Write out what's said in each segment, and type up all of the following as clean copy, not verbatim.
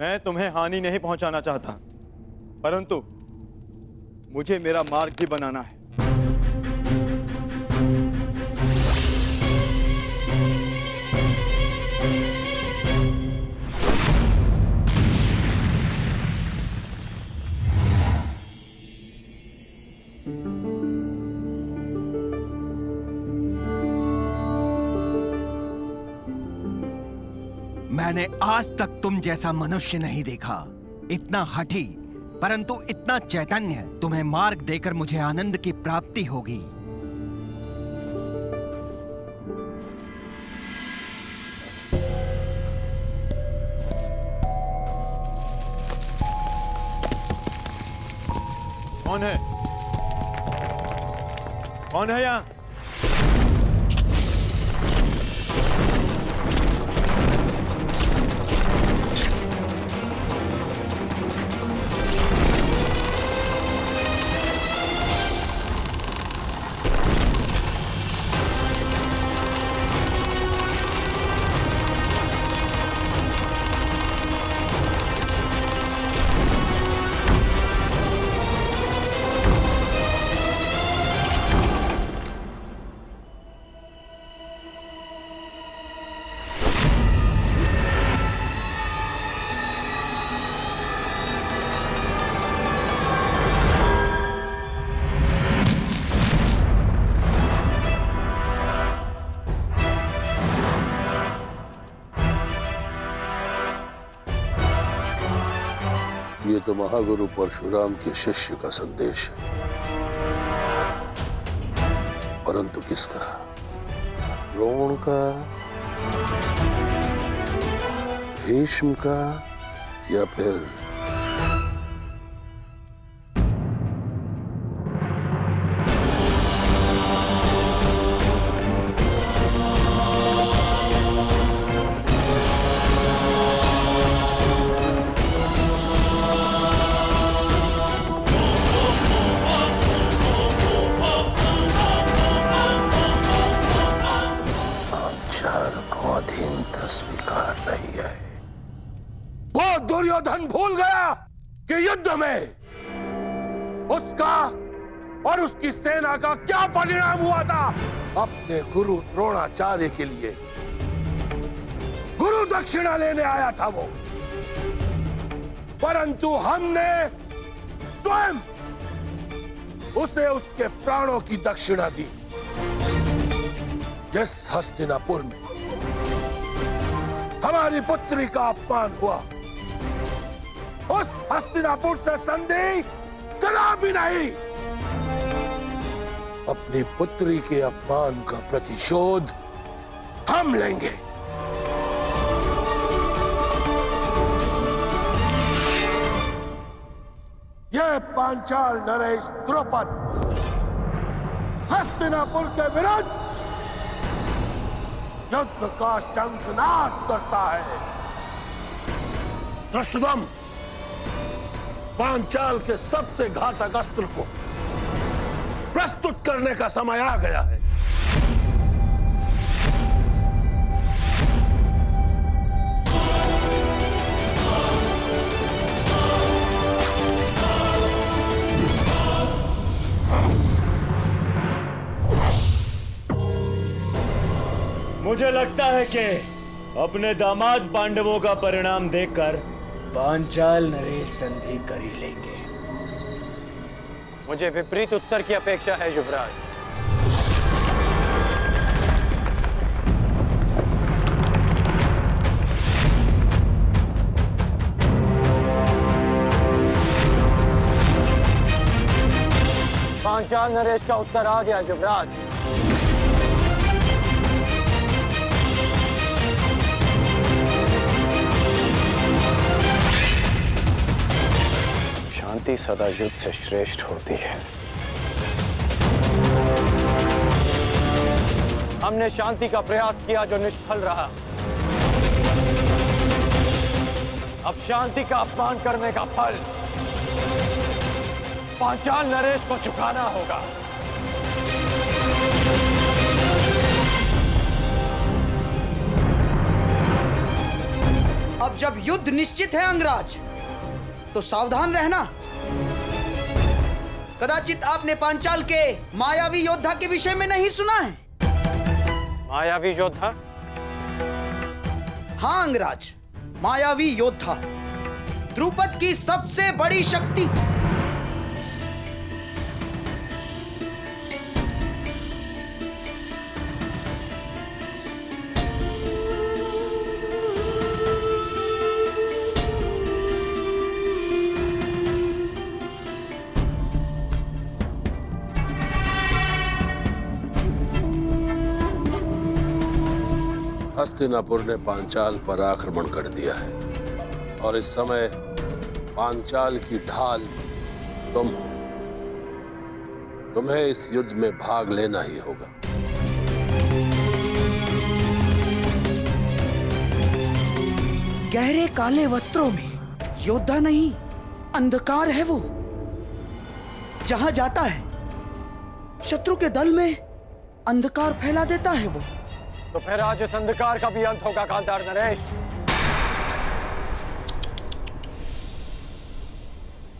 मैं तुम्हें हानि नहीं पहुंचाना चाहता, परंतु मुझे मेरा मार्ग भी बनाना है। मैंने आज तक तुम जैसा मनुष्य नहीं देखा, इतना हठी परंतु इतना चैतन्य। तुम्हें मार्ग देकर मुझे आनंद की प्राप्ति होगी। कौन है? कौन है यहाँ? ये तो महागुरु परशुराम के शिष्य का संदेश है, परंतु किसका? द्रोण का, भीष्म का, या फिर अधीनता स्वीकार नहीं है। वो दुर्योधन भूल गया कि युद्ध में उसका और उसकी सेना का क्या परिणाम हुआ था। अपने गुरु द्रोणाचार्य के लिए गुरु दक्षिणा लेने आया था वो, परंतु हमने स्वयं उसे उसके प्राणों की दक्षिणा दी। जिस हस्तिनापुर में हमारी पुत्री का अपमान हुआ, उस हस्तिनापुर से संधि कदापि नहीं। अपनी पुत्री के अपमान का प्रतिशोध हम लेंगे। यह पांचाल नरेश द्रुपद हस्तिनापुर के विरुद्ध युद्ध का शंखनाद करता है। धृष्टद्युम्न, पांचाल के सबसे घातक अस्त्र को प्रस्तुत करने का समय आ गया है। मुझे लगता है कि अपने दामाद पांडवों का परिणाम देखकर पांचाल नरेश संधि कर ही लेंगे। मुझे विपरीत उत्तर की अपेक्षा है युवराज। पांचाल नरेश का उत्तर आ गया युवराज। शांति सदा युद्ध से श्रेष्ठ होती है। हमने शांति का प्रयास किया जो निष्फल रहा। अब शांति का अपमान करने का फल पांचाल नरेश को चुकाना होगा। अब जब युद्ध निश्चित है अंगराज, तो सावधान रहना। कदाचित आपने पांचाल के मायावी योद्धा के विषय में नहीं सुना है। मायावी योद्धा? हाँ अंगराज, मायावी योद्धा, द्रुपद की सबसे बड़ी शक्ति। हस्तिनापुर ने पांचाल पर आक्रमण कर दिया है और इस समय पांचाल की ढाल तुम हो। तुम्हें इस युद्ध में भाग लेना ही होगा। गहरे काले वस्त्रों में योद्धा नहीं, अंधकार है वो। जहां जाता है शत्रु के दल में अंधकार फैला देता है वो। तो फिर आज इस अंधकार का भी अंत होगा गांधार नरेश।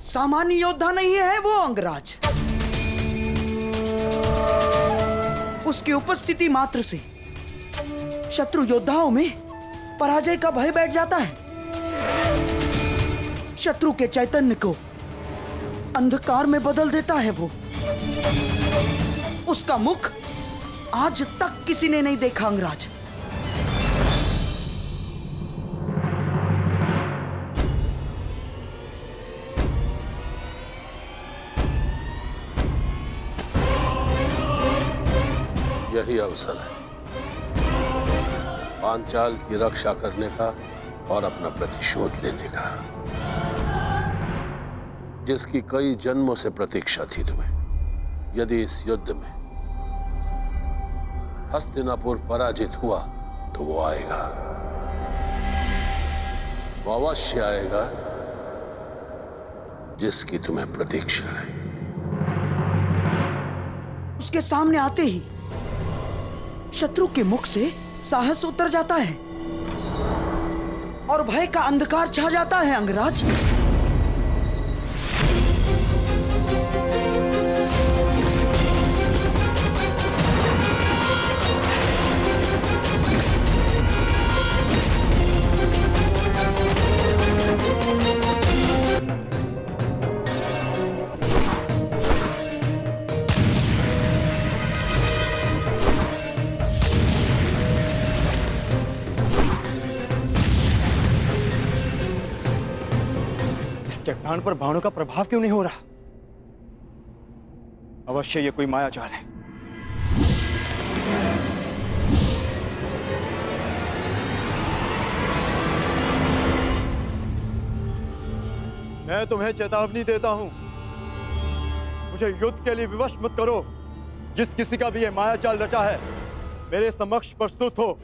सामान्य योद्धा नहीं है वो अंगराज। उसकी उपस्थिति मात्र से शत्रु योद्धाओं में पराजय का भय बैठ जाता है। शत्रु के चैतन्य को अंधकार में बदल देता है वो। उसका मुख आज तक किसी ने नहीं देखा अंगराज। यही अवसर है पांचाल की रक्षा करने का और अपना प्रतिशोध लेने का, जिसकी कई जन्मों से प्रतीक्षा थी तुम्हें। यदि इस युद्ध में हस्तिनापुर पराजित हुआ तो वो आएगा, वो अवश्य आएगा जिसकी तुम्हें प्रतीक्षा है। उसके सामने आते ही शत्रु के मुख से साहस उतर जाता है और भय का अंधकार छा जाता है अंगराज। चट्टान पर बाणों का प्रभाव क्यों नहीं हो रहा? अवश्य ये कोई मायाजाल है। मैं तुम्हें चेतावनी देता हूं, मुझे युद्ध के लिए विवश मत करो। जिस किसी का भी ये मायाजाल रचा है, मेरे समक्ष प्रस्तुत हो।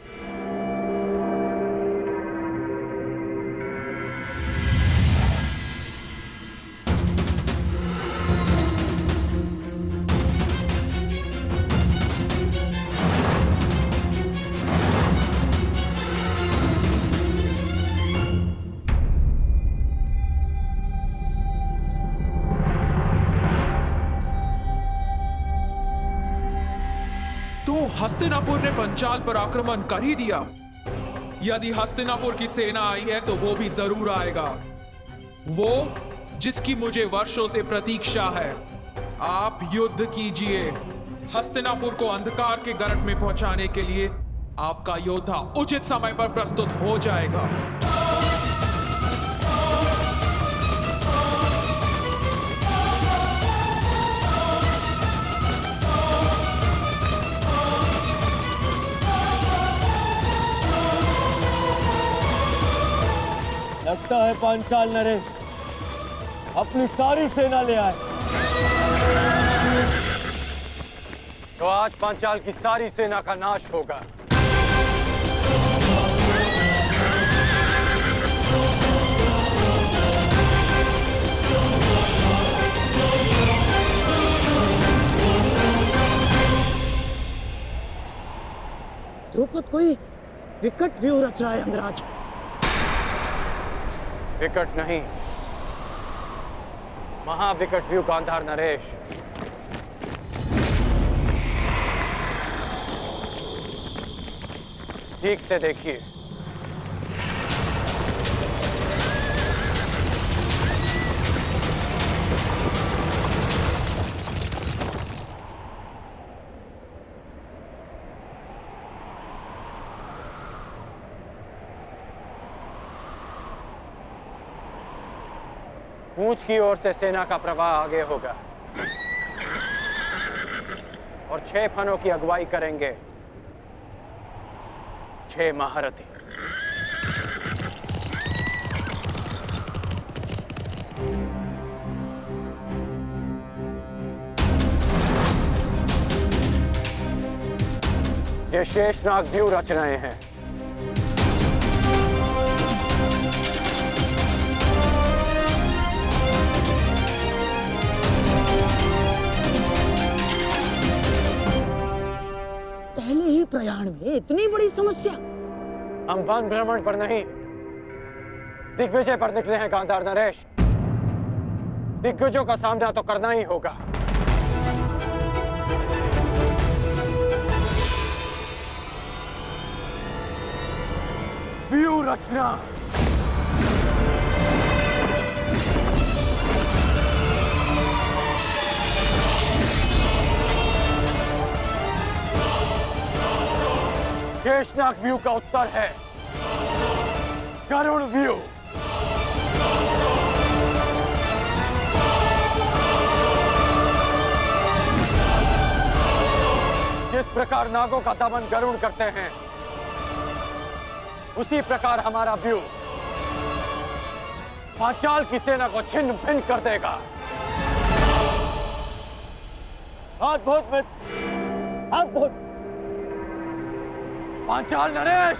हस्तिनापुर ने पंचाल पर आक्रमण कर ही दिया। यदि हस्तिनापुर की सेना आई है तो वो भी जरूर आएगा, वो जिसकी मुझे वर्षों से प्रतीक्षा है। आप युद्ध कीजिए। हस्तिनापुर को अंधकार के गर्त में पहुंचाने के लिए आपका योद्धा उचित समय पर प्रस्तुत हो जाएगा। लगता है पांचाल नरेश अपनी सारी सेना ले आए। तो आज पांचाल की सारी सेना का नाश होगा। द्रुपद कोई विकट व्यूह रच रहा है अंगराज। विकट नहीं, महाविकट व्यू गांधार नरेश। ठीक से देखिए। पूंछ की ओर से सेना का प्रवाह आगे होगा और 6 फनों की अगुवाई करेंगे 6 महारथी। ये शेषनाग व्यू रच रहे हैं। पहले ही प्रयाण में इतनी बड़ी समस्या। हम वन भ्रमण पर नहीं, दिग्विजय पर निकले हैं गांधार नरेश। दिग्विजयों का सामना तो करना ही होगा। व्यू रचना। शेषनाग व्यू का उत्तर है गरुड़ व्यू। जिस प्रकार नागों का दमन गरुड़ करते हैं, उसी प्रकार हमारा व्यू पांचाल की सेना को छिन्न भिन्न कर देगा। अद्भुत मित्र, अद्भुत। पांचाल नरेश,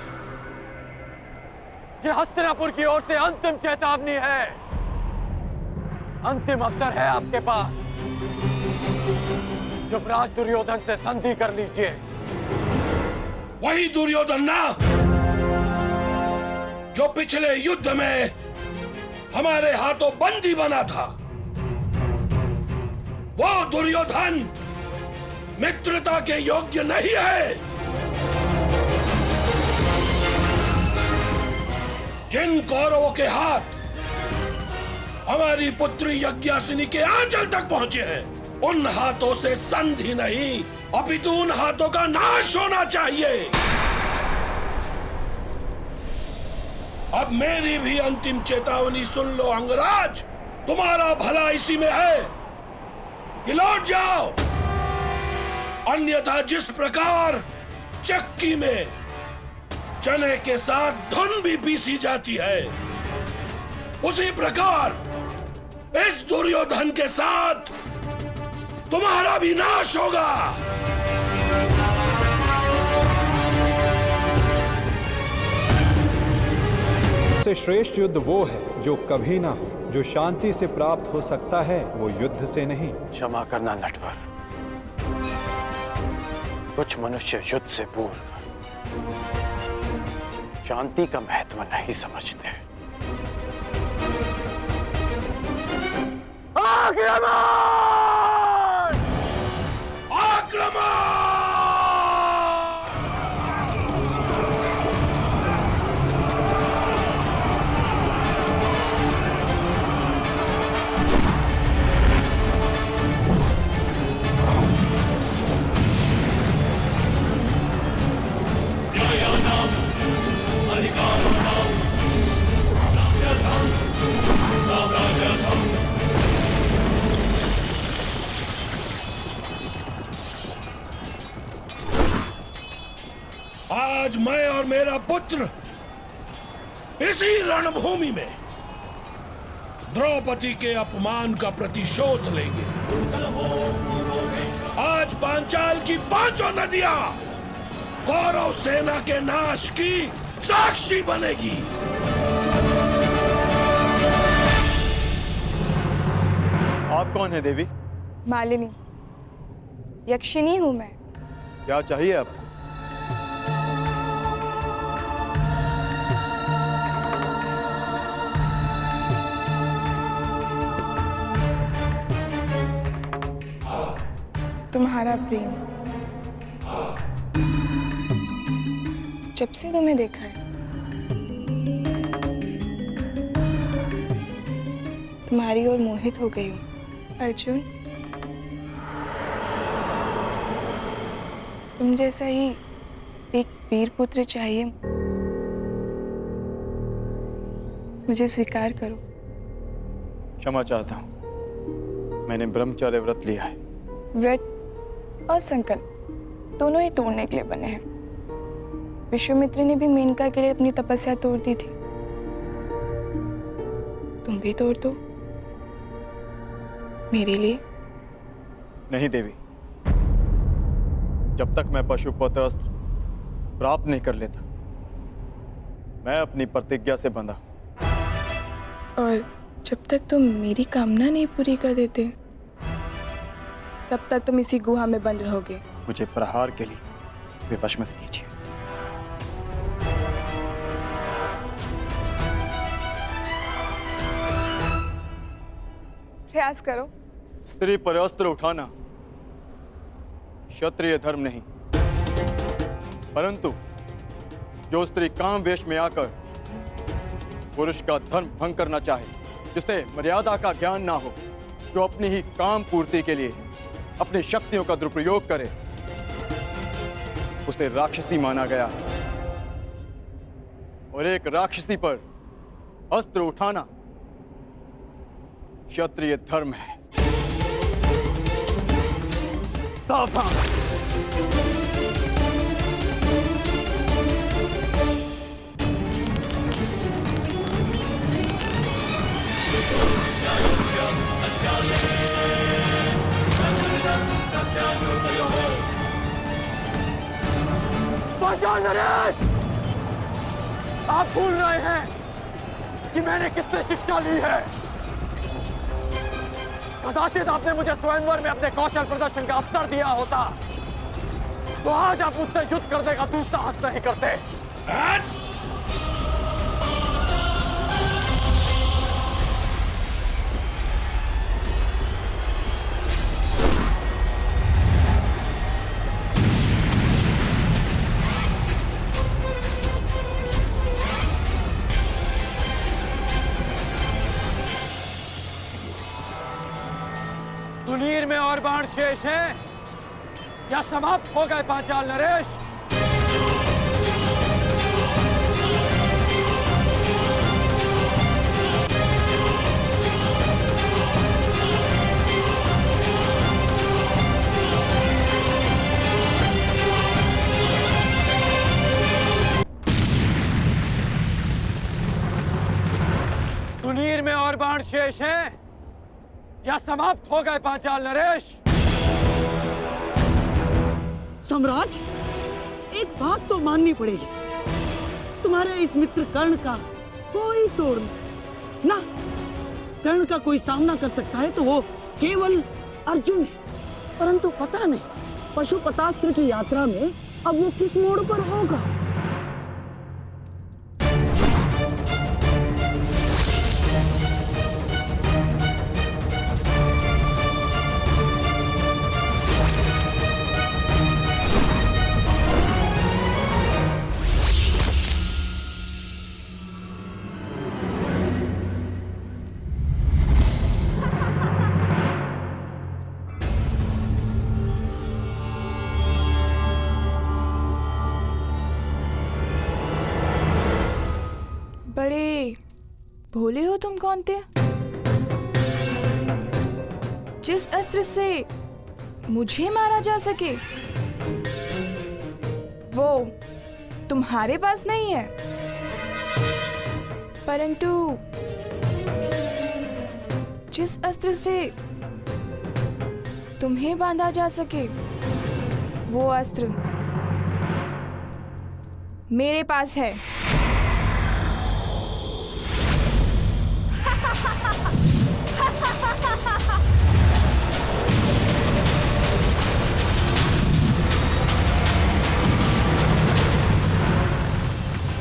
ये हस्तिनापुर की ओर से अंतिम चेतावनी है। अंतिम अवसर है आपके पास। युवराज दुर्योधन से संधि कर लीजिए। वही दुर्योधन ना, जो पिछले युद्ध में हमारे हाथों बंदी बना था। वो दुर्योधन मित्रता के योग्य नहीं है। जिन कौरवों के हाथ हमारी पुत्री यज्ञासिनी के आंचल तक पहुंचे हैं, उन हाथों से संधि नहीं, अपितु उन हाथों का नाश होना चाहिए। अब मेरी भी अंतिम चेतावनी सुन लो अंगराज। तुम्हारा भला इसी में है कि लौट जाओ, अन्यथा जिस प्रकार चक्की में चने के साथ धुन भी पीसी जाती है, उसी प्रकार इस दुर्योधन के साथ तुम्हारा भी नाश होगा। सबसे श्रेष्ठ युद्ध वो है जो कभी ना हो। जो शांति से प्राप्त हो सकता है वो युद्ध से नहीं। क्षमा करना नटवर, कुछ मनुष्य युद्ध से पूर्व शांति का महत्व नहीं समझते। आक्रमण! आक्रमण! आज मैं और मेरा पुत्र इसी रणभूमि में द्रौपदी के अपमान का प्रतिशोध लेंगे। आज पांचाल की 5 नदियां कौरव सेना के नाश की साक्षी बनेगी। आप कौन है देवी? मालिनी, यक्षिणी हूं मैं। क्या चाहिए आपको? तुम्हारा प्रेम। जब से तुम्हें देखा है तुम्हारी ओर मोहित हो गई हूँ अर्जुन। तुम जैसा ही एक वीर पुत्र चाहिए। मुझे स्वीकार करो। क्षमा चाहता हूँ, मैंने ब्रह्मचर्य व्रत लिया है। व्रत और संकल्प दोनों ही तोड़ने के लिए बने हैं। विश्वामित्र ने भी मेनका के लिए अपनी तपस्या तोड़ दी थी। तुम भी तोड़ दो मेरे लिए। नहीं देवी, जब तक मैं पशुपत अस्त्र प्राप्त नहीं कर लेता, मैं अपनी प्रतिज्ञा से बंधा। और जब तक तुम मेरी कामना नहीं पूरी कर देते, तब तक तुम इसी गुहा में बंद रहोगे। मुझे प्रहार के लिए विवश मत कीजिए। प्रयास करो। स्त्री पर अस्त्र उठाना क्षत्रिय धर्म नहीं, परंतु जो स्त्री काम वेश में आकर पुरुष का धर्म भंग करना चाहे, जिसे मर्यादा का ज्ञान ना हो, जो अपनी ही काम पूर्ति के लिए अपनी शक्तियों का दुरुपयोग करे, उसे राक्षसी माना गया। और एक राक्षसी पर अस्त्र उठाना क्षत्रिय धर्म है। सावधान! पांचाल नरेश, आप भूल रहे हैं कि मैंने किससे शिक्षा ली है। कदाचित आपने मुझे स्वयंवर में अपने कौशल प्रदर्शन का अवसर दिया होता, तो आज आप मुझसे युद्ध करने का दुस्साहस नहीं करते। सुनीर में और बाण शेष हैं या समाप्त हो गए पांचाल नरेश? सुनीर में और बाण शेष हैं या समाप्त हो गए पांचाल नरेश? सम्राट, एक बात तो माननी पड़ेगी, तुम्हारे इस मित्र कर्ण का कोई तोड़ नहीं ना। कर्ण का कोई सामना कर सकता है तो वो केवल अर्जुन है, परंतु पता नहीं पशुपतास्त्र की यात्रा में अब वो किस मोड़ पर होगा। बड़े भोले हो तुम कौनते। जिस अस्त्र से मुझे मारा जा सके वो तुम्हारे पास नहीं है, परंतु जिस अस्त्र से तुम्हें बांधा जा सके वो अस्त्र मेरे पास है।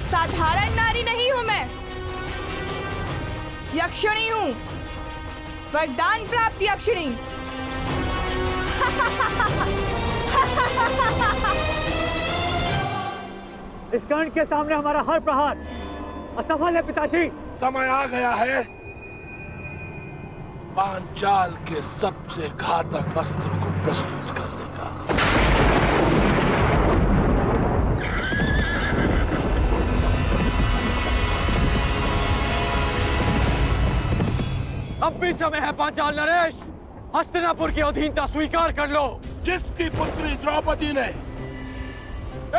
साधारण नारी नहीं हूं मैं, यक्षिणी हूं, वरदान प्राप्त यक्षिणी। इस कर्ण के सामने हमारा हर प्रहार असफल है पिताश्री। समय आ गया है पांचाल के सबसे घातक अस्त्र को प्रस्तुत करने का। अब भी समय है पांचाल नरेश, हस्तिनापुर की अधीनता स्वीकार कर लो। जिसकी पुत्री द्रौपदी ने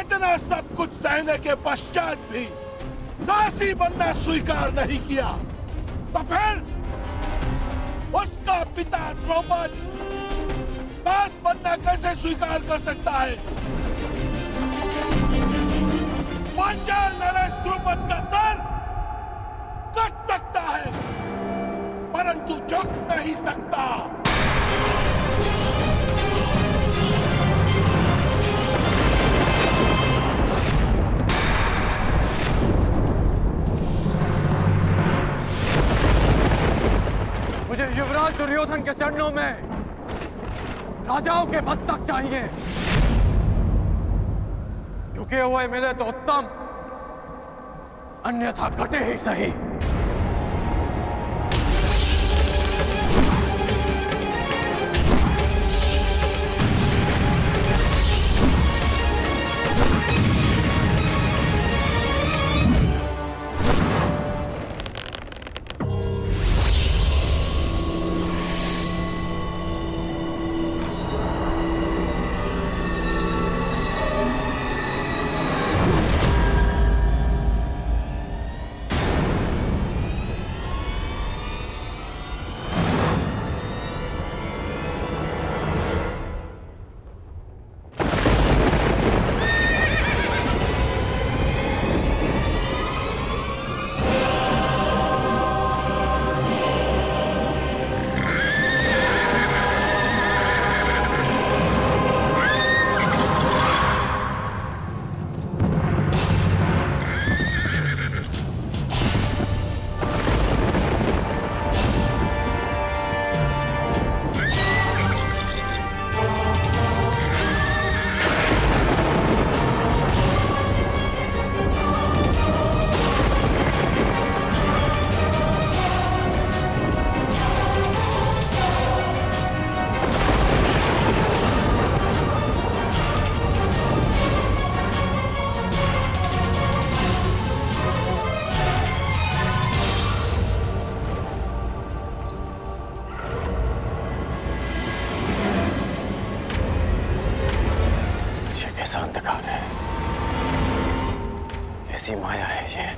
इतना सब कुछ सहने के पश्चात भी दासी बनना स्वीकार नहीं किया, तो फिर उसका पिता द्रौपद दास बनना कैसे स्वीकार कर सकता है? पांचाल नरेश द्रौपद का सर कट सकता है परंतु झुक नहीं सकता। मुझे युवराज दुर्योधन के चरणों में राजाओं के मस्तक चाहिए। झुके हुए मिले तो उत्तम, अन्यथा कटे ही सही। कैसा अंधकार है, कैसी माया है ये।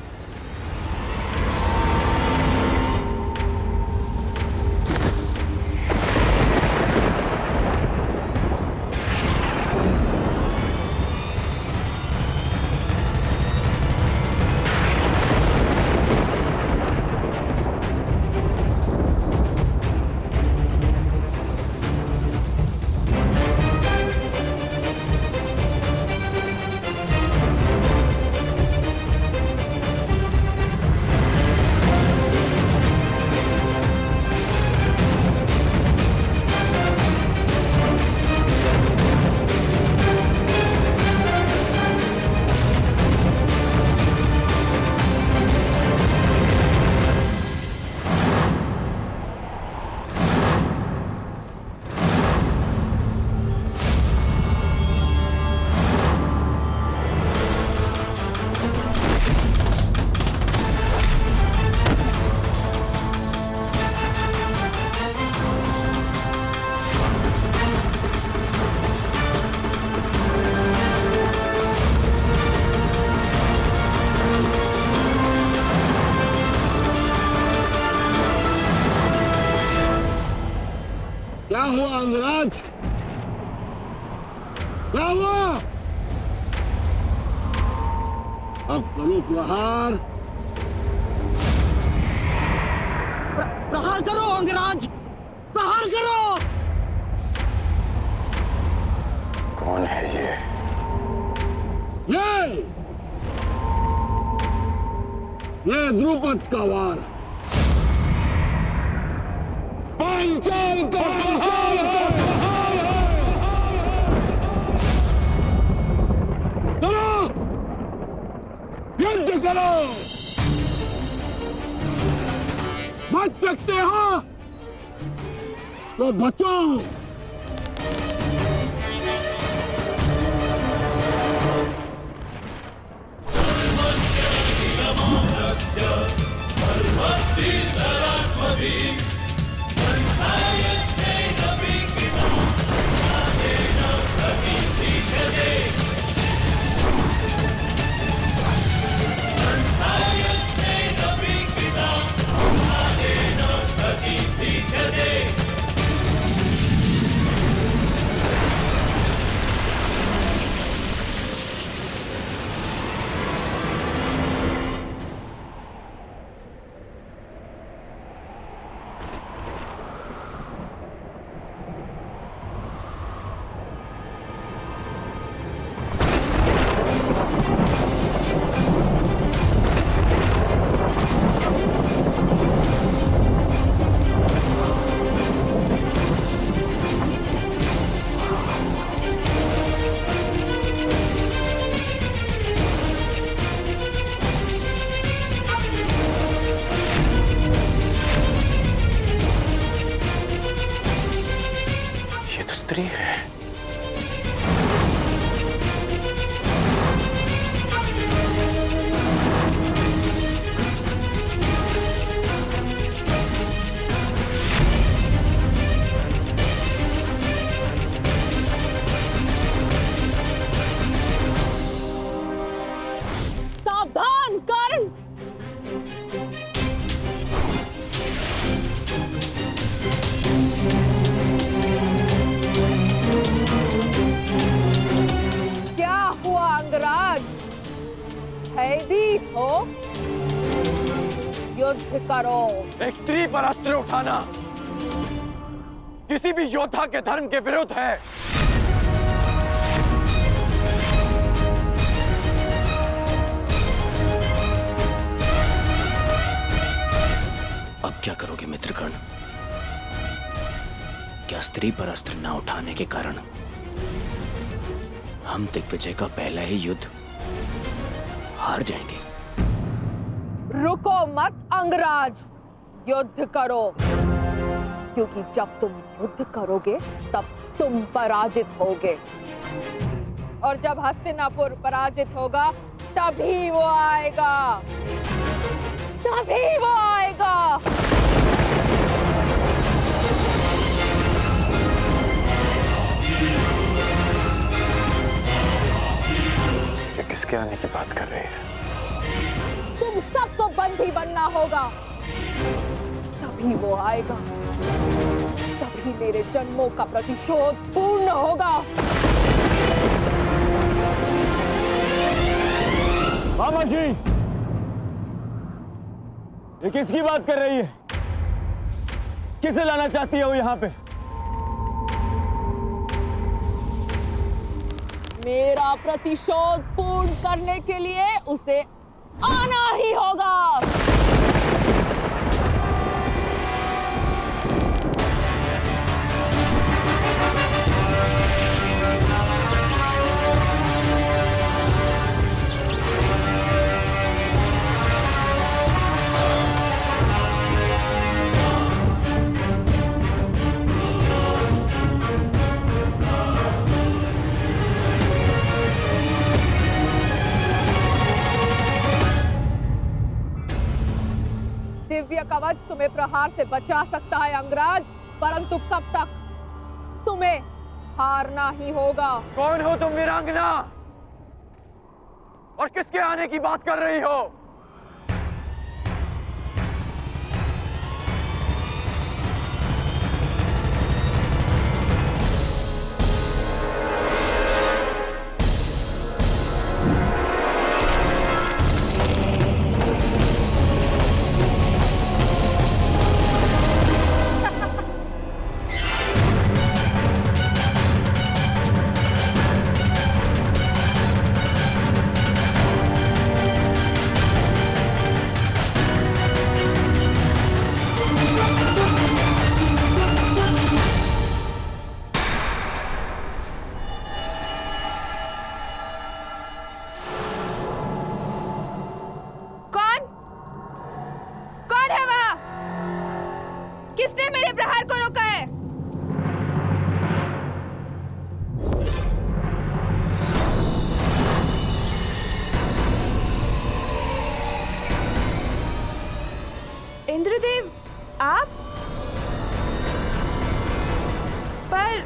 क्या हुआ अंगराज? क्या हुआ? अब करो प्रहार। प्रहार करो अंगराज, प्रहार करो। कौन है ये? ये द्रुपद का वार। पांचाल का प्रहार है। करो। बच सकते हो तो बचो। स्त्री है। सावधान कर्ण। अंगराज, भयभीत हो? युद्ध करो। एक स्त्री पर अस्त्र उठाना किसी भी योद्धा के धर्म के विरुद्ध है। अब क्या करोगे मित्रगण? क्या स्त्री पर अस्त्र न उठाने के कारण हम दिग्विजय का पहला ही युद्ध हार जाएंगे? रुको मत अंगराज, युद्ध करो, क्योंकि जब तुम युद्ध करोगे तब तुम पराजित होगे, और जब हस्तिनापुर पराजित होगा तभी वो आएगा, तभी वो आएगा। किसके आने की बात कर रही है? तुम सबको बंदी बनना होगा, तभी वो आएगा, तभी मेरे जन्मों का प्रतिशोध पूर्ण होगा। मामा जी, ये किसकी बात कर रही है? किसे लाना चाहती है वो यहाँ पे? मेरा प्रतिशोध पूर्ण करने के लिए उसे आना ही होगा। दिव्य कवच तुम्हें प्रहार से बचा सकता है अंगराज, परंतु कब तक? तुम्हें हारना ही होगा। कौन हो तुम वीरांगना? और किसके आने की बात कर रही हो? किसने मेरे प्रहार को रोका है? इंद्रदेव, आप? पर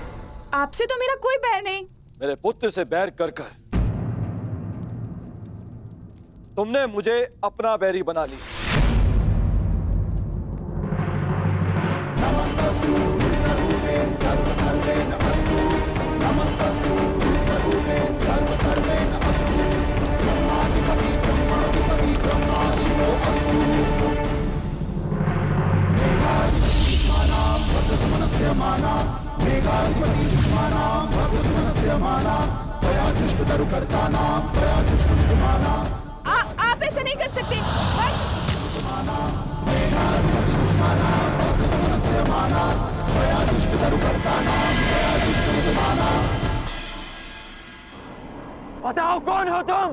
आपसे तो मेरा कोई बैर नहीं। मेरे पुत्र से बैर कर कर तुमने मुझे अपना बैरी बना लिया। आप ऐसा नहीं कर सकते। बताओ कौन हो तुम?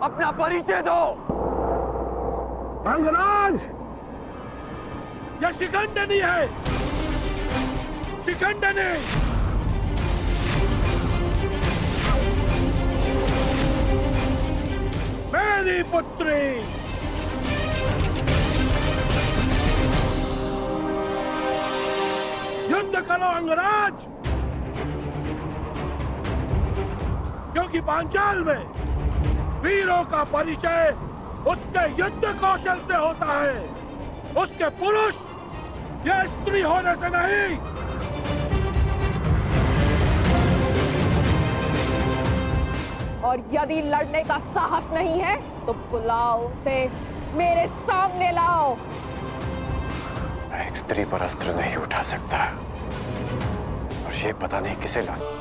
अपना परिचय दो। अंगराज, यह शिखंडनी है। शिखंडनी मेरी पुत्री। युद्ध करो अंगराज, क्योंकि पांचाल में वीरों का परिचय उसके युद्ध कौशल से होता है, उसके पुरुष या स्त्री होने से नहीं। और यदि लड़ने का साहस नहीं है तो बुलाओ उसे, मेरे सामने लाओ। मैं एक स्त्री पर अस्त्र नहीं उठा सकता और ये पता नहीं किसे लाना।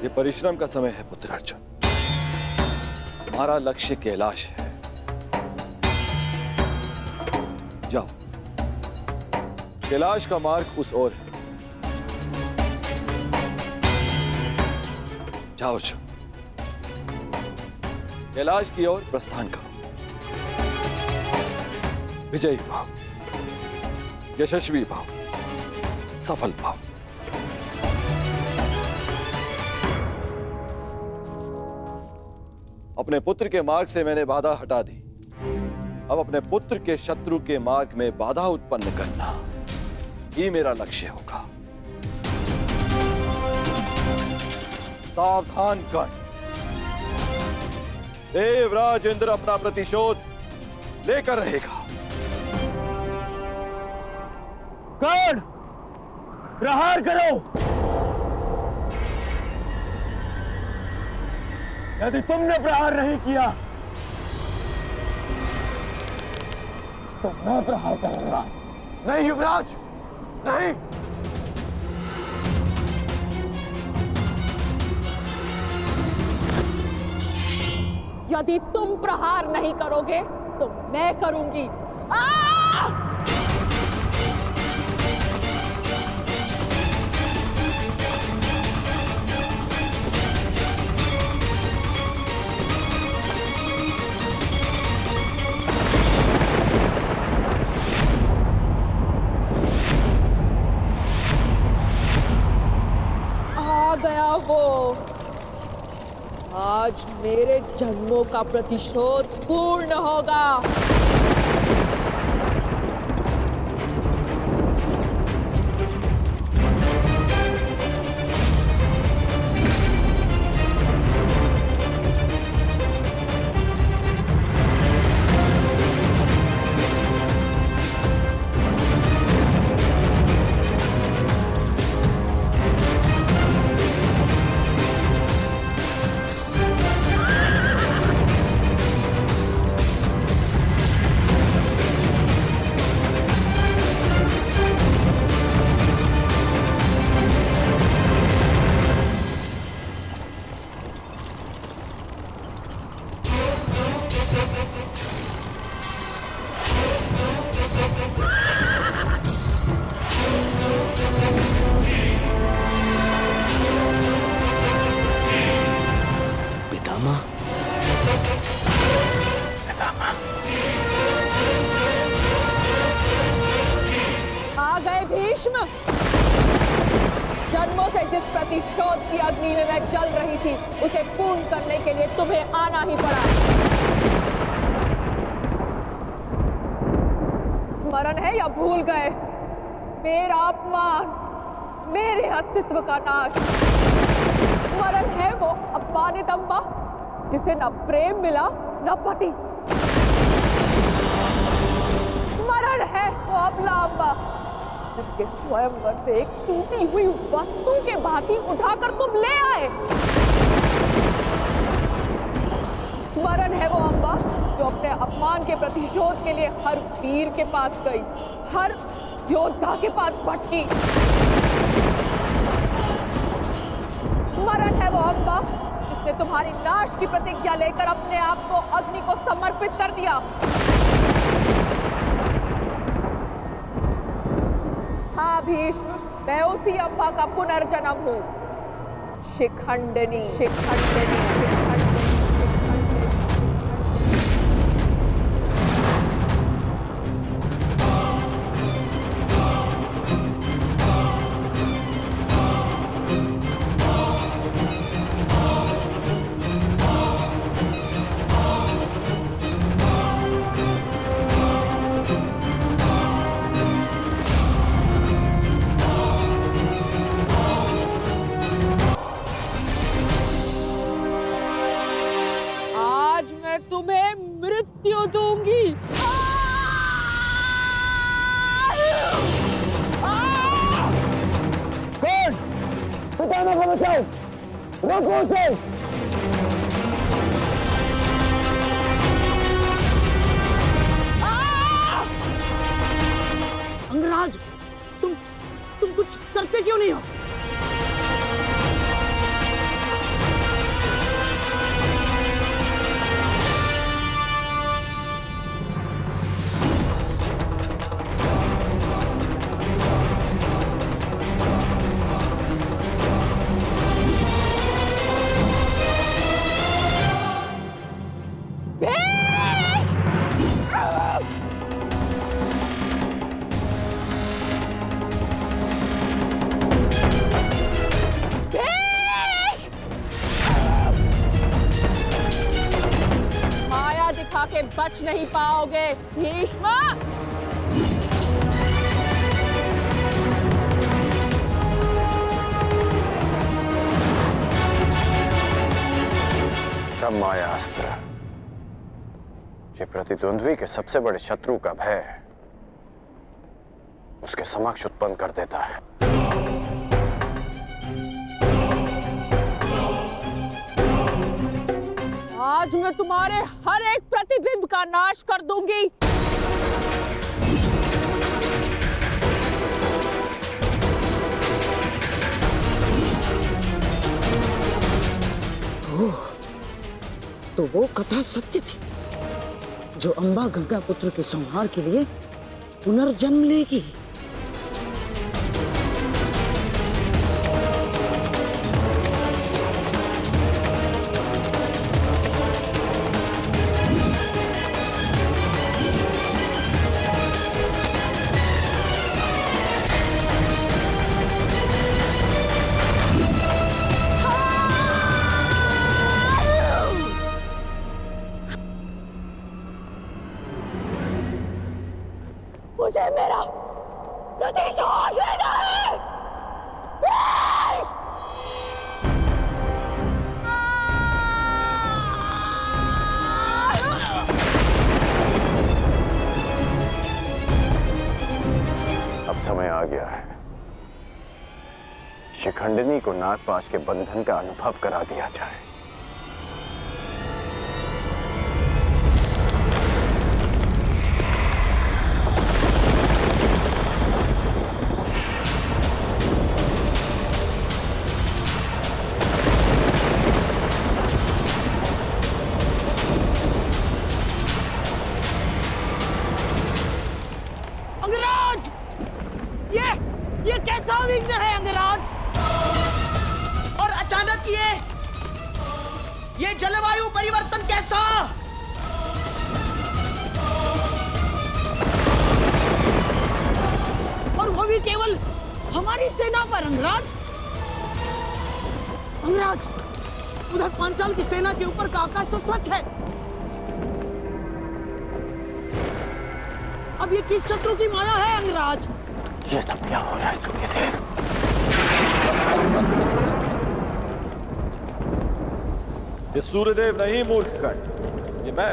ये परिश्रम का समय है पुत्र अर्जुन। हमारा लक्ष्य कैलाश है। जाओ, कैलाश का मार्ग उस ओर है। जाओ अर्जुन, कैलाश की ओर प्रस्थान करो। विजयी भाव, यशस्वी भाव, सफल भाव। अपने पुत्र के मार्ग से मैंने बाधा हटा दी। अब अपने पुत्र के शत्रु के मार्ग में बाधा उत्पन्न करना ही मेरा लक्ष्य होगा। सावधान कर, देवराज इंद्र अपना प्रतिशोध लेकर रहेगा। कर्ण, प्रहार करो। यदि तुमने प्रहार नहीं किया तो मैं प्रहार करूंगा। नहीं युवराज, नहीं। यदि तुम प्रहार नहीं करोगे तो मैं करूंगी। आ गया वो। आज मेरे जन्मों का प्रतिशोध पूर्ण होगा। प्रतिशोध की अग्नि में मैं जल रही थी, उसे पूर्ण करने के लिए तुम्हें आना ही पड़ा। स्मरण है या भूल गए? मेरा अपमान, मेरे अस्तित्व का नाश। स्मरण है वो अपमानित अम्बा जिसे न प्रेम मिला न पति। स्मरण है वो अबला अम्बा जिसके स्वयंवर से एक टूटी हुई वस्तु के भांति उठाकर तुम ले आए। स्मरण है वो अम्बा जो अपने अपमान के प्रतिशोध के लिए हर वीर के पास गई, हर योद्धा के पास भटकी। स्मरण है वो अम्बा जिसने तुम्हारी नाश की प्रतिज्ञा लेकर अपने आप को अग्नि को समर्पित कर दिया। हाँ भीष्म, मैं उसी अम्बा का पुनर्जन्म हूँ। शिखंडिनी, शिखंडिनी, शिखंडिनी। तुम्हें मृत्यु दूंगी। कौन? पितामह को बचाओ, रोको उसे। अंगराज, तुम कुछ करते क्यों नहीं हो? के बच नहीं पाओगे भीष्म। ब्रह्माया अस्त्र, ये प्रतिद्वंद्वी के सबसे बड़े शत्रु का भय उसके समक्ष उत्पन्न कर देता है। आज मैं तुम्हारे हर एक प्रतिबिंब का नाश कर दूंगी। तो वो कथा सत्य थी जो अंबा गंगा पुत्र के संहार के लिए पुनर्जन्म लेगी। मुझे मेरा प्रतिशोध लेना है। अब समय आ गया है, शिखंडिनी को नागपाश के बंधन का अनुभव करा दिया जाए। ये कैसा विघ्न है अंगराज? और अचानक ये जलवायु परिवर्तन कैसा? और वो भी केवल हमारी सेना पर अंगराज। अंगराज, उधर पांचाल की सेना के ऊपर का आकाश तो स्वच्छ है। अब ये किस शत्रु की माया है अंगराज? ये सब क्या हो रहा है सूर्यदेव? ये सूर्यदेव नहीं मूर्ख कर्ण, ये मैं,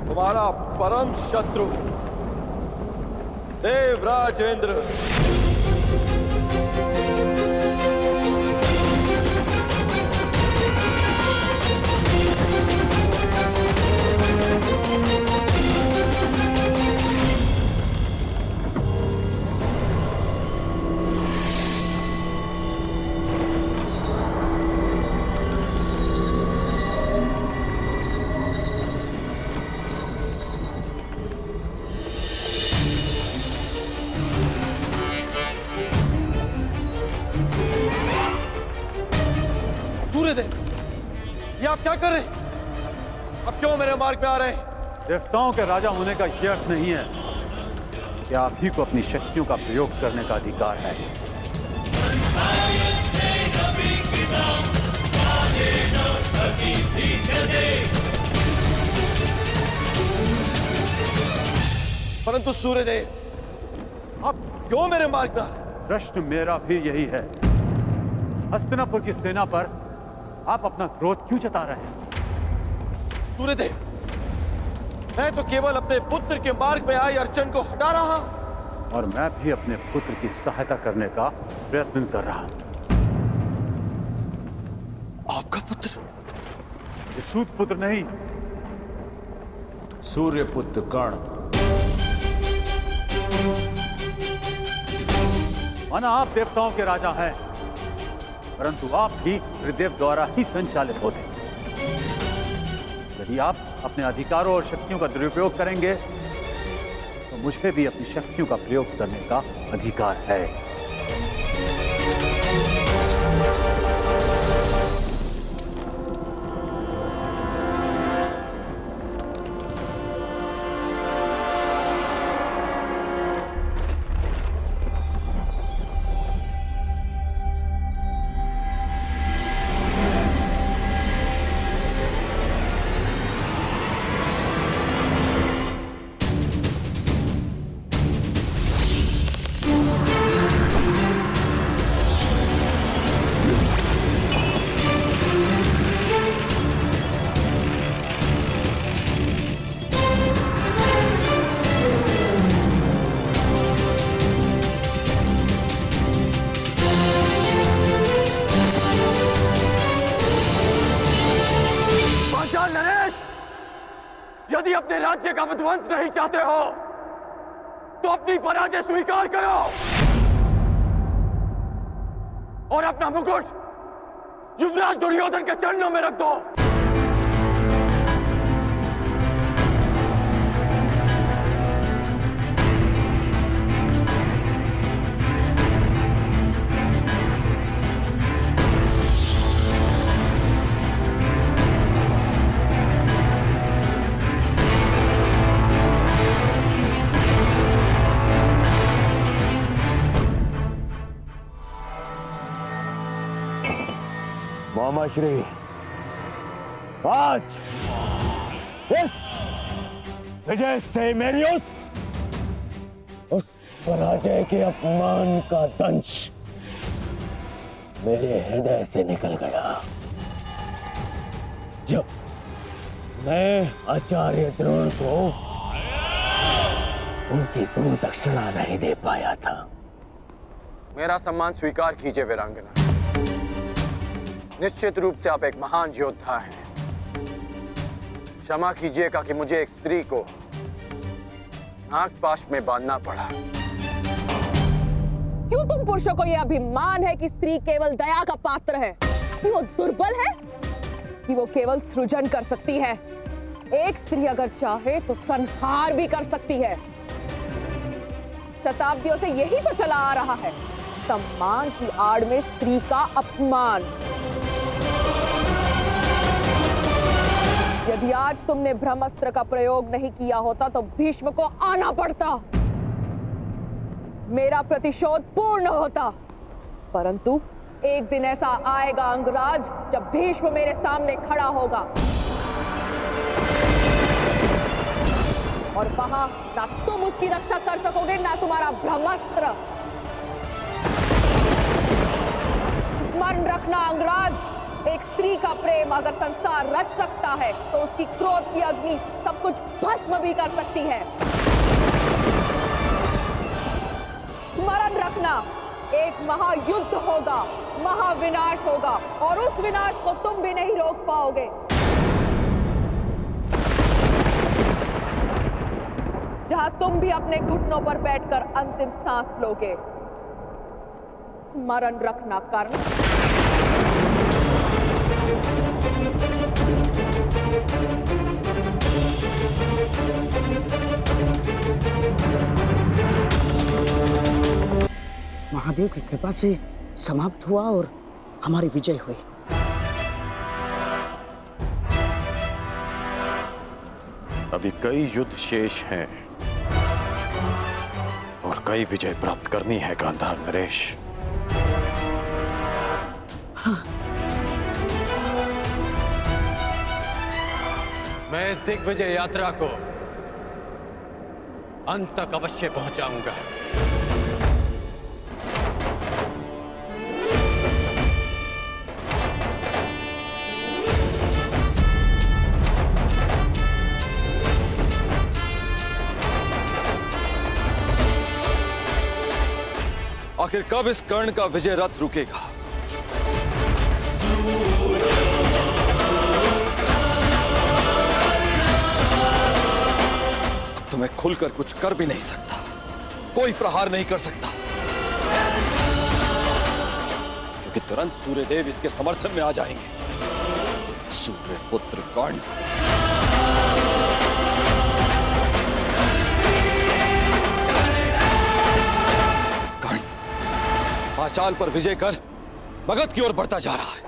तुम्हारा परम शत्रु देवराजेंद्र। सूर्यदेव, ये आप क्या कर रहे हैं? अब क्यों मेरे मार्ग में आ रहे हैं? देवताओं के राजा होने का यह अर्थ नहीं है कि आप ही को अपनी शक्तियों का प्रयोग करने का अधिकार है। परंतु सूर्यदेव, आप क्यों मेरे मार्ग में आ रहे हैं? प्रश्न मेरा भी यही है। हस्तिनापुर की सेना पर आप अपना क्रोध क्यों जता रहे हैं? सूर्यदेव, मैं तो केवल अपने पुत्र के मार्ग में आए अड़चन को हटा रहा, और मैं भी अपने पुत्र की सहायता करने का प्रयत्न कर रहा हूं। आपका पुत्र? ये सूत पुत्र नहीं, सूर्य पुत्र कर्ण। माना आप देवताओं के राजा हैं, परंतु आप भी त्रिदेव द्वारा ही संचालित होते हैं। यदि आप अपने अधिकारों और शक्तियों का दुरुपयोग करेंगे तो मुझे भी अपनी शक्तियों का प्रयोग करने का अधिकार है। यदि अपने राज्य का विध्वंस नहीं चाहते हो तो अपनी पराजय स्वीकार करो और अपना मुकुट युवराज दुर्योधन के चरणों में रख दो। मामा श्री, आज इस विजय से मेरी उस पराजय के अपमान का दंश मेरे हृदय से निकल गया जब मैं आचार्य द्रोण को उनकी गुरु दक्षिणा नहीं दे पाया था। मेरा सम्मान स्वीकार कीजिए वीरांगना। निश्चित रूप से आप एक महान योद्धा हैं। क्षमा कीजिएगा कि मुझे एक स्त्री को नागपाश में बांधना पड़ा। क्यों तुम पुरुषों को यह अभिमान है कि स्त्री केवल दया का पात्र है? कि वो दुर्बल है? कि वो केवल सृजन कर सकती है? एक स्त्री अगर चाहे तो संहार भी कर सकती है। शताब्दियों से यही तो चला आ रहा है, सम्मान की आड़ में स्त्री का अपमान। यदि आज तुमने ब्रह्मास्त्र का प्रयोग नहीं किया होता तो भीष्म को आना पड़ता, मेरा प्रतिशोध पूर्ण होता। परंतु एक दिन ऐसा आएगा अंगराज जब भीष्म मेरे सामने खड़ा होगा और वहां ना तुम उसकी रक्षा कर सकोगे ना तुम्हारा ब्रह्मास्त्र। स्मरण रखना अंगराज, एक स्त्री का प्रेम अगर संसार रच सकता है तो उसकी क्रोध की अग्नि सब कुछ भस्म भी कर सकती है। स्मरण रखना, एक महायुद्ध होगा, महाविनाश होगा और उस विनाश को तुम भी नहीं रोक पाओगे। जहां तुम भी अपने घुटनों पर बैठकर अंतिम सांस लोगे। स्मरण रखना कर्ण। महादेव की कृपा से समाप्त हुआ और हमारी विजय हुई। अभी कई युद्ध शेष हैं और कई विजय प्राप्त करनी है गांधार नरेश। हाँ। मैं इस दिग्विजय यात्रा को अंत तक अवश्य पहुंचाऊंगा। आखिर कब इस कर्ण का विजय रथ रुकेगा? अब तो मैं खुलकर कुछ कर भी नहीं सकता, कोई प्रहार नहीं कर सकता, क्योंकि तुरंत सूर्यदेव इसके समर्थन में आ जाएंगे। सूर्य पुत्र कर्ण, पांचाल पर विजय कर मगध की ओर बढ़ता जा रहा है।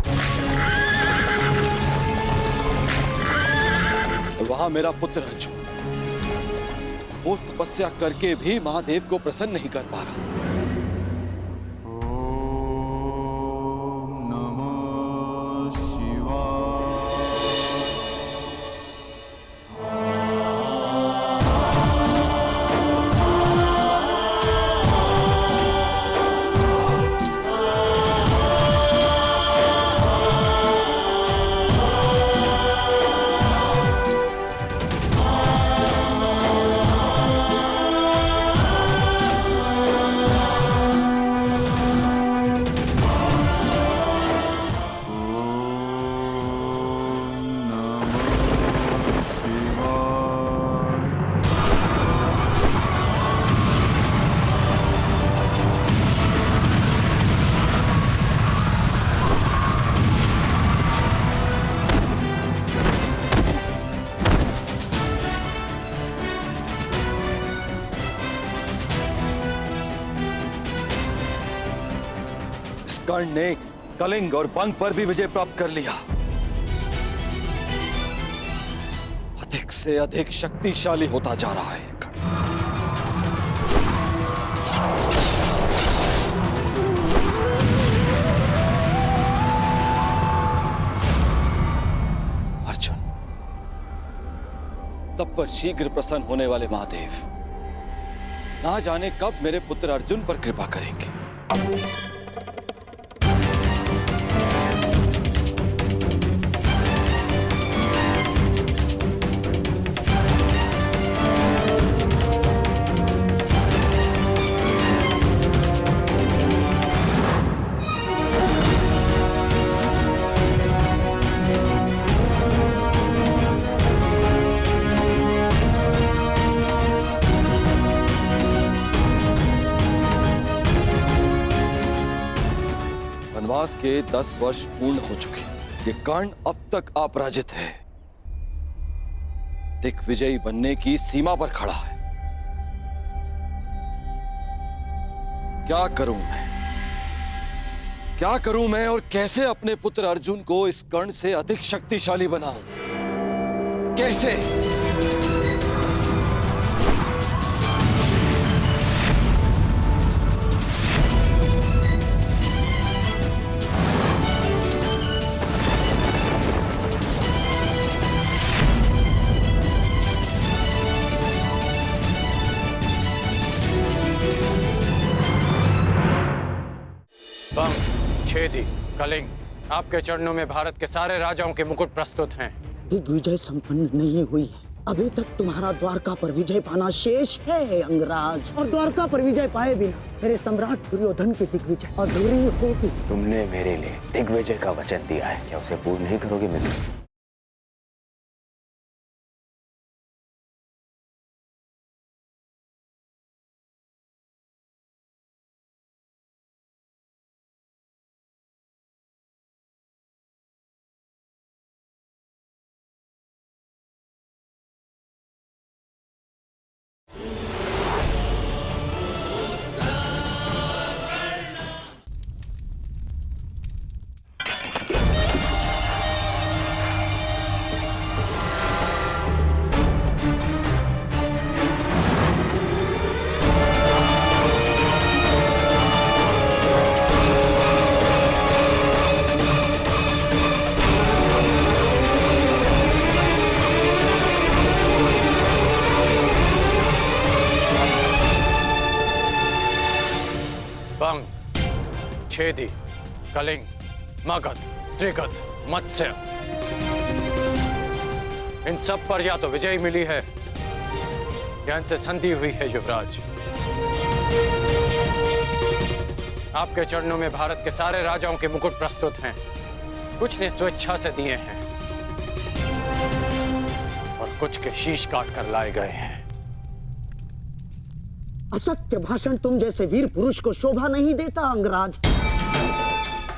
और वहां मेरा पुत्र अर्जुन वो तपस्या करके भी महादेव को प्रसन्न नहीं कर पा रहा। कर्ण ने कलिंग और पंग पर भी विजय प्राप्त कर लिया। अधिक से अधिक शक्तिशाली होता जा रहा है अर्जुन। सब पर शीघ्र प्रसन्न होने वाले महादेव ना जाने कब मेरे पुत्र अर्जुन पर कृपा करेंगे। वनवास के 10 वर्ष पूर्ण हो चुके। ये कर्ण अब तक अपराजित है, दिग्विजयी बनने की सीमा पर खड़ा है। क्या करूं मैं और कैसे अपने पुत्र अर्जुन को इस कर्ण से अधिक शक्तिशाली बनाऊं? कैसे? छेदी, कलिंग, आपके चरणों में भारत के सारे राजाओं के मुकुट प्रस्तुत हैं। दिग्विजय संपन्न नहीं हुई है। अभी तक तुम्हारा द्वारका पर विजय पाना शेष है अंगराज, और द्वारका पर विजय पाए बिना मेरे सम्राट दुर्योधन की दिग्विजय अधूरी होगी। तुमने मेरे लिए दिग्विजय का वचन दिया है, क्या उसे पूर्ण नहीं करोगे मित्र? बंग, छेदी, कलिंग, मगध, त्रिगध, मत्स्य, इन सब पर या तो विजय मिली है या इनसे संधि हुई है युवराज। आपके चरणों में भारत के सारे राजाओं के मुकुट प्रस्तुत हैं। कुछ ने स्वेच्छा से दिए हैं और कुछ के शीश काट कर लाए गए हैं। असत्य भाषण तुम जैसे वीर पुरुष को शोभा नहीं देता अंगराज।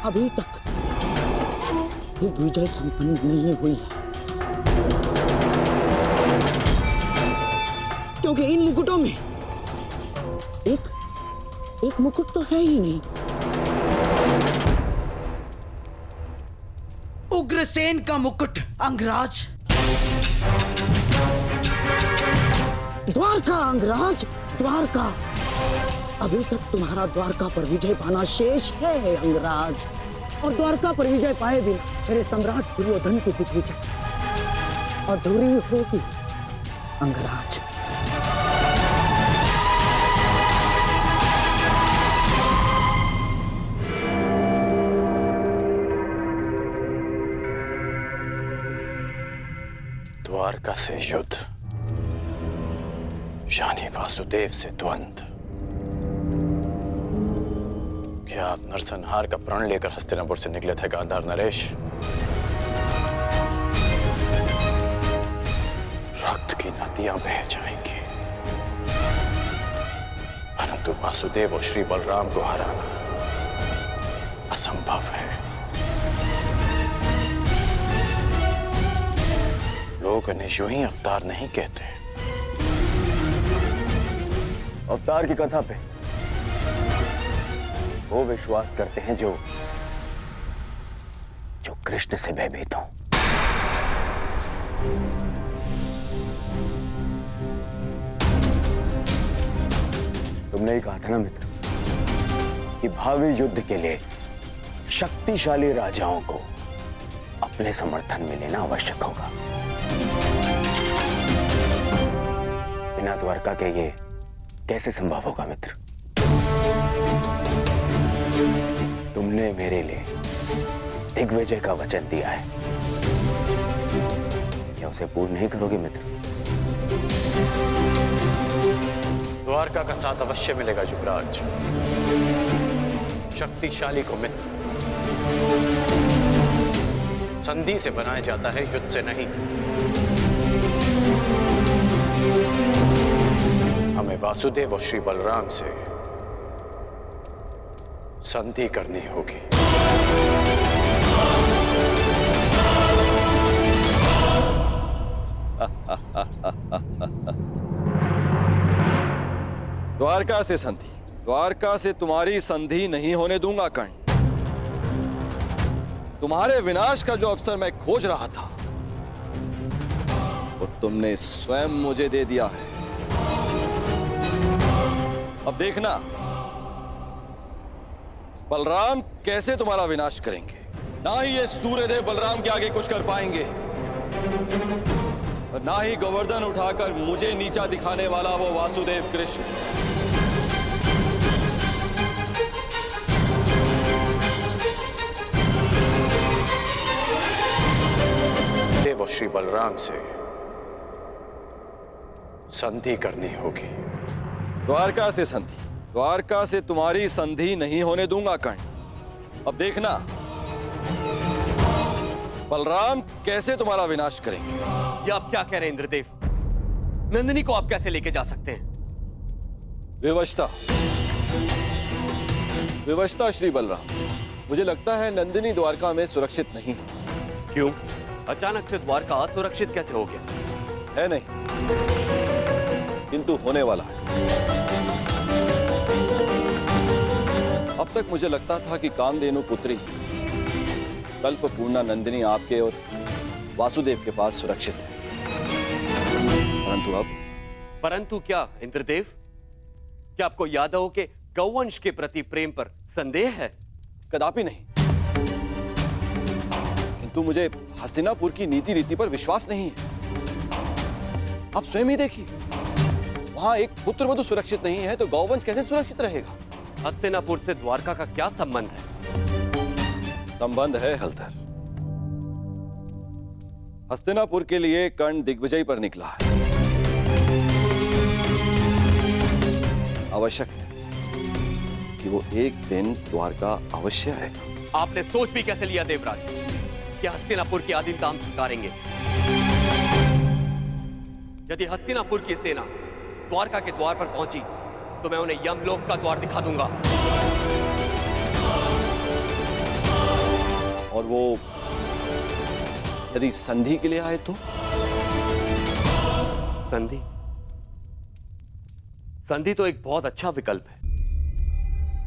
अभी तक दिग्विजय संपन्न नहीं हुई है, क्योंकि इन मुकुटों में एक मुकुट तो है ही नहीं। उग्रसेन का मुकुट अंगराज। द्वारका अंगराज, द्वारका। अभी तक तुम्हारा द्वारका पर विजय पाना शेष है अंगराज, और द्वारका पर विजय पाए बिना मेरे सम्राट दुर्योधन की दिग्विजय अधूरी होगी अंगराज। द्वारका से युद्ध यानी वासुदेव से द्वंद्व। क्या आप नरसंहार का प्रण लेकर हस्तिनापुर से निकले थे गांधार नरेश? रक्त की नदियां बह जाएंगी, परंतु वासुदेव और श्री बलराम को हराना असंभव है। लोग इन्हें यूं ही अवतार नहीं कहते। अवतार की कथा पे वो विश्वास करते हैं जो कृष्ण से भयभीत हो। तुमने ही कहा था ना मित्र कि भावी युद्ध के लिए शक्तिशाली राजाओं को अपने समर्थन में लेना आवश्यक होगा। बिना द्वारका के ये कैसे संभव होगा मित्र? तुमने मेरे लिए दिग्विजय का वचन दिया है, क्या उसे पूर्ण नहीं करोगे मित्र? द्वारका का साथ अवश्य मिलेगा युवराज। शक्तिशाली को मित्र संधि से बनाया जाता है, युद्ध से नहीं। हमें वासुदेव और श्री बलराम से संधि करनी होगी। द्वारका से संधि? द्वारका से तुम्हारी संधि नहीं होने दूंगा कर्ण। तुम्हारे विनाश का जो अवसर मैं खोज रहा था वो तुमने स्वयं मुझे दे दिया है। अब देखना बलराम कैसे तुम्हारा विनाश करेंगे। ना ही ये सूर्यदेव बलराम के आगे कुछ कर पाएंगे और ना ही गोवर्धन उठाकर मुझे नीचा दिखाने वाला वो वासुदेव कृष्ण। वो श्री बलराम से संधि करनी होगी। द्वारका से संधि? द्वारका से तुम्हारी संधि नहीं होने दूंगा कर्ण। अब देखना बलराम कैसे तुम्हारा विनाश करेंगे। ये आप क्या कह रहे हैं इंद्रदेव? नंदिनी को आप कैसे लेके जा सकते हैं? विवशता, विवशता श्री बलराम। मुझे लगता है नंदिनी द्वारका में सुरक्षित नहीं है। क्यों? अचानक से द्वारका असुरक्षित कैसे हो गया? है नहीं, किंतु होने वाला है। अब तक मुझे लगता था कि कामधेनु पुत्री कल्पपूर्णा नंदिनी आपके और वासुदेव के पास सुरक्षित है, परंतु अब? परंतु क्या इंद्रदेव? क्या आपको यादवों के गौवंश के प्रति प्रेम पर संदेह है? कदापि नहीं, किंतु मुझे हस्तिनापुर की नीति रीति पर विश्वास नहीं है। आप स्वयं ही देखिए, वहां एक पुत्रवधू सुरक्षित नहीं है तो गौवंश कैसे सुरक्षित रहेगा? हस्तिनापुर से द्वारका का क्या संबंध है? संबंध है हलधर। हस्तिनापुर के लिए कर्ण दिग्विजय पर निकला है। आवश्यक है कि वो एक दिन द्वारका अवश्य आएगा। आपने सोच भी कैसे लिया देवराज कि हस्तिनापुर की अधीनता हम स्वीकारेंगे? यदि हस्तिनापुर की सेना द्वारका के द्वार पर पहुंची तो मैं उन्हें यमलोक का द्वार दिखा दूंगा। और वो यदि संधि के लिए आए तो? संधि? संधि तो एक बहुत अच्छा विकल्प है।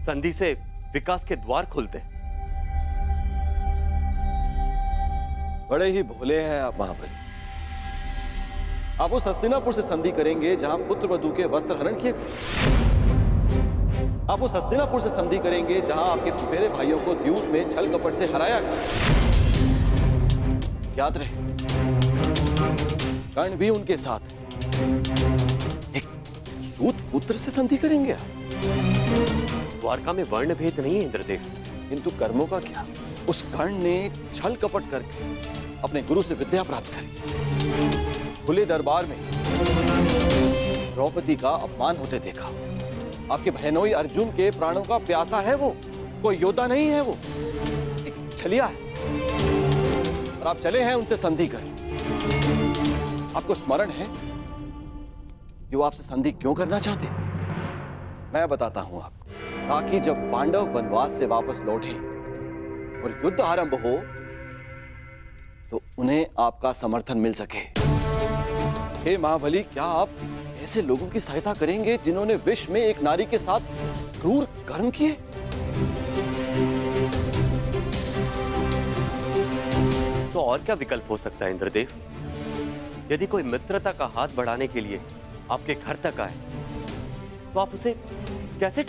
संधि से विकास के द्वार खुलते हैं। बड़े ही भोले हैं आप महाबली। आप उस हस्तिनापुर से संधि करेंगे जहां पुत्र वधू के वस्त्र हरण किए गए। आप उस हस्तिनापुर से संधि करेंगे जहां आपके फुफेरे भाइयों को द्यूत में छल कपट से हराया गया। याद रहे, कर्ण भी उनके साथ है। एक सूत पुत्र से संधि करेंगे आप? द्वारका में वर्ण भेद नहीं है इंद्रदेव। किंतु कर्मों का क्या? उस कर्ण ने छल कपट करके अपने गुरु से विद्या प्राप्त करी। खुले दरबार में द्रौपदी का अपमान होते देखा। आपके बहनोई अर्जुन के प्राणों का प्यासा है वो, कोई योद्धा नहीं है वो, एक छलिया है। और आप चले हैं उनसे संधि कर। आपको स्मरण है कि वो आपसे संधि क्यों करना चाहते हैं? मैं बताता हूं आपको, ताकि जब पांडव वनवास से वापस लौटे और युद्ध आरंभ हो तो उन्हें आपका समर्थन मिल सके। हे महाबली, क्या आप ऐसे लोगों की सहायता करेंगे जिन्होंने विश्व में एक नारी के साथ क्रूर कर्म किए? तो और क्या विकल्प हो सकता है इंद्रदेव? यदि कोई मित्रता का हाथ बढ़ाने के लिए आपके घर तक आए तो आप उसे कैसे